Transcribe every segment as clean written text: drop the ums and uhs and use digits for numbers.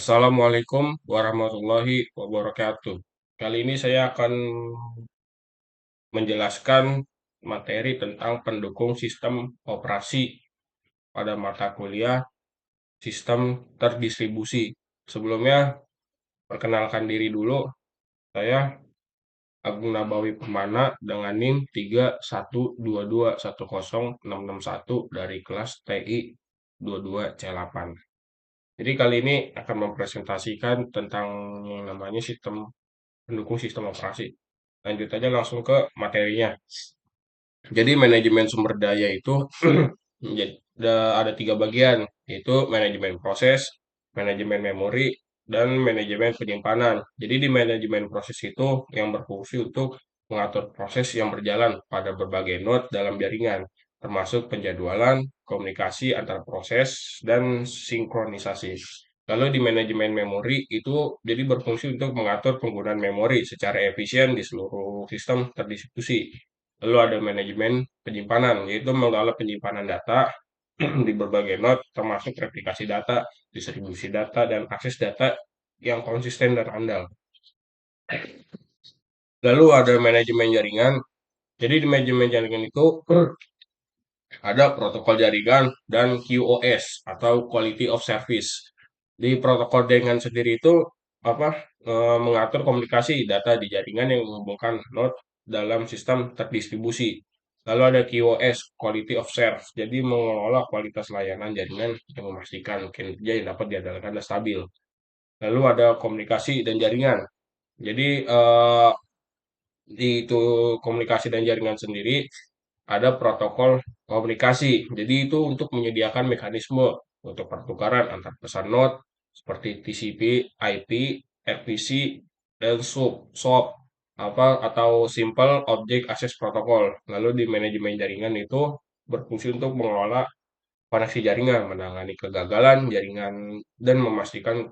Assalamualaikum warahmatullahi wabarakatuh. Kali ini saya akan menjelaskan materi tentang pendukung sistem operasi pada mata kuliah sistem terdistribusi. Sebelumnya, perkenalkan diri dulu. Saya Agung Nabawi Permana dengan NIM 31221061 dari kelas TI 22C8. Jadi kali ini akan mempresentasikan tentang yang namanya pendukung sistem operasi. Lanjut aja langsung ke materinya. Jadi manajemen sumber daya itu ada tiga bagian, yaitu manajemen proses, manajemen memori, dan manajemen penyimpanan. Jadi di manajemen proses itu yang berfungsi untuk mengatur proses yang berjalan pada berbagai node dalam jaringan, termasuk penjadwalan, komunikasi antar proses, dan sinkronisasi. Lalu di manajemen memori itu jadi berfungsi untuk mengatur penggunaan memori secara efisien di seluruh sistem terdistribusi. Lalu ada manajemen penyimpanan, yaitu mengelola penyimpanan data di berbagai node, termasuk replikasi data, distribusi data, dan akses data yang konsisten dan andal. Lalu ada manajemen jaringan. Jadi di manajemen jaringan itu ada protokol jaringan dan QoS atau Quality of Service. Di protokol jaringan sendiri itu apa mengatur komunikasi data di jaringan yang menghubungkan node dalam sistem terdistribusi. Lalu ada QoS, Quality of Service, jadi mengelola kualitas layanan jaringan yang memastikan kinerja yang dapat diandalkan dan stabil. Lalu ada komunikasi dan jaringan. Jadi di itu komunikasi dan jaringan sendiri ada protokol komunikasi. Jadi itu untuk menyediakan mekanisme untuk pertukaran antar pesan node seperti TCP, IP, RPC, dan SOAP atau Simple Object Access Protocol. Lalu di manajemen jaringan itu berfungsi untuk mengelola koneksi jaringan, menangani kegagalan jaringan, dan memastikan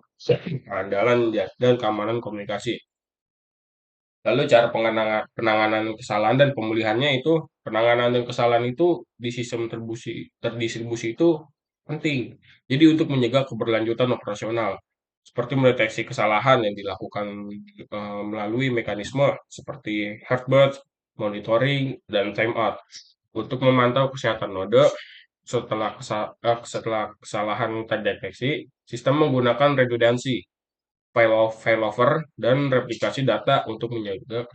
keandalan dan keamanan komunikasi. Lalu cara penanganan kesalahan dan pemulihannya itu penanganan dan kesalahan itu di sistem terdistribusi itu penting. Jadi untuk mencegah keberlanjutan operasional seperti mendeteksi kesalahan yang dilakukan melalui mekanisme seperti heartbeat, monitoring, dan timeout. Untuk memantau kesehatan node setelah kesalahan terdeteksi, sistem menggunakan redundancy failover, dan replikasi data untuk menjaga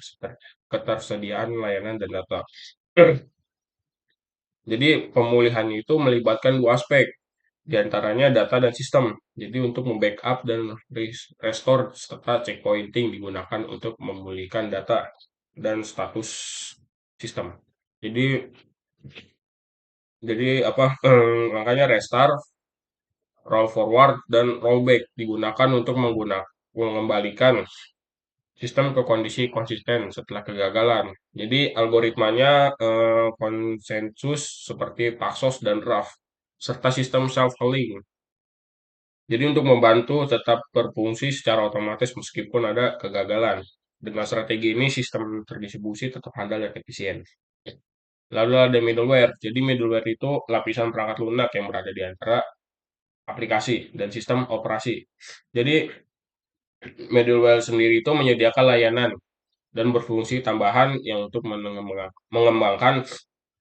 ketersediaan layanan dan data. Jadi pemulihan itu melibatkan dua aspek, diantaranya data dan sistem. Jadi untuk membackup dan restore serta checkpointing digunakan untuk memulihkan data dan status sistem. Jadi makanya restart, roll forward, dan rollback digunakan untuk mengembalikan sistem ke kondisi konsisten setelah kegagalan. Jadi algoritmanya konsensus seperti Paxos dan RAF serta sistem self-healing. Jadi untuk membantu tetap berfungsi secara otomatis meskipun ada kegagalan. Dengan strategi ini sistem terdistribusi tetap handal dan efisien. Lalu ada middleware. Jadi middleware itu lapisan perangkat lunak yang berada di antara aplikasi dan sistem operasi. Jadi middleware sendiri itu menyediakan layanan dan berfungsi tambahan yang untuk mengembangkan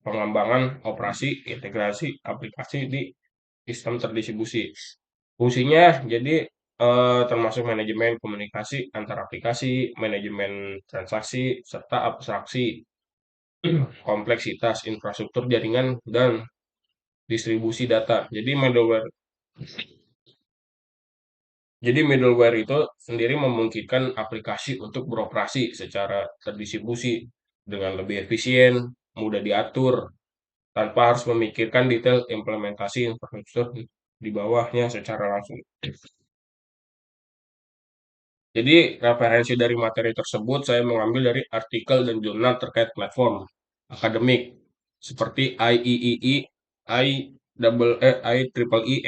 pengembangan operasi integrasi aplikasi di sistem terdistribusi. Fungsinya jadi termasuk manajemen komunikasi antar aplikasi, manajemen transaksi, serta abstraksi kompleksitas infrastruktur jaringan dan distribusi data. Jadi middleware itu sendiri memungkinkan aplikasi untuk beroperasi secara terdistribusi dengan lebih efisien, mudah diatur, tanpa harus memikirkan detail implementasi infrastruktur di bawahnya secara langsung. Jadi referensi dari materi tersebut saya mengambil dari artikel dan jurnal terkait platform akademik seperti IEEE, IEEE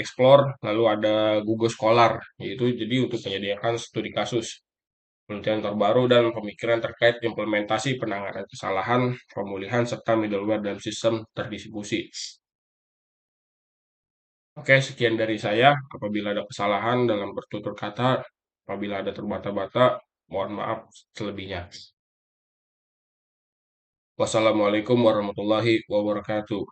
Explore, lalu ada Google Scholar, yaitu jadi untuk menyediakan studi kasus, penelitian terbaru dan pemikiran terkait implementasi penanganan kesalahan, pemulihan serta middleware dan sistem terdistribusi. Oke, sekian dari saya. Apabila ada kesalahan dalam bertutur kata, apabila ada terbata-bata, mohon maaf selebihnya. Wassalamualaikum warahmatullahi wabarakatuh.